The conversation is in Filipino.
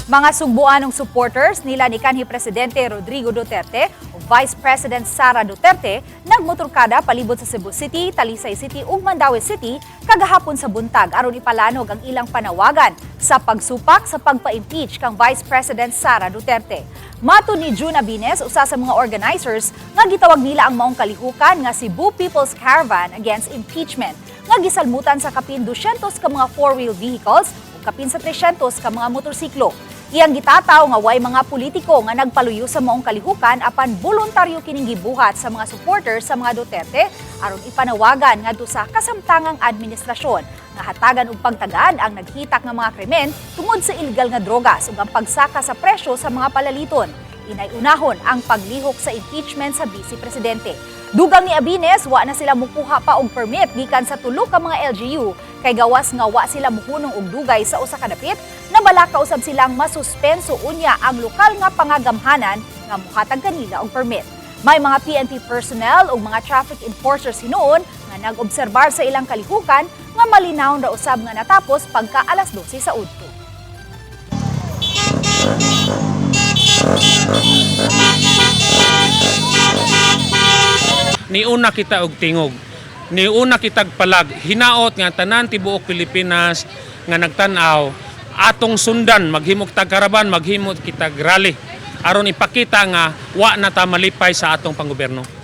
Mga Sugbuanong supporters nila ni kanhi Presidente Rodrigo Duterte o Vice-President Sara Duterte nagmotorkada palibot sa Cebu City, Talisay City ug Mandaue City kagahapon sa buntag aron ipalanog ang ilang panawagan sa pagsupak sa pagpa-impeach kang Vice-President Sara Duterte. Matud ni Juna Bines, usa sa mga organizers, nga gitawag nila ang maong kalihukan nga Cebu People's Caravan Against Impeachment nga gisalmutan sa kapin 200 ka mga four-wheel vehicles ug kapin sa 300 ka mga motorsiklo. Iyang gitataw nga way mga politiko nga nagpaluyo sa maong kalihukan apan voluntaryo kining gibuhat sa mga supporters sa mga Duterte aron ipanawagan ngadto sa kasamtangang administrasyon nga hatagan og pagtagad ang naghitak nga mga krimen tungod sa illegal nga drogas ug ang pagsaka sa presyo sa mga palaliton. Inay-unahon ang paglihok sa impeachment sa Vice-Presidente. Dugang ni Abines, wa na sila mukuha pa og permit gikan sa tulo ka mga LGU kay gawas nga wa sila muhunong og dugay sa usa ka dapit na balaka usab silang masuspenso unya ang lokal nga pangagamhanan nga muhatag kanila og permit. May mga PNP personnel ug mga traffic enforcers hinuon nga nag-obserbar sa ilang kalihukan nga malinaw ra usab nga natapos pagka alas 12 sa udto. Niuna kita og tingog, niuna kitag palag, hinaot nga tanan tibuok Pilipinas nga nagtan-aw, atong sundan, maghimog tag karaban, maghimog kitag rally, aron ipakita nga wa na ta malipay sa atong panggobyerno.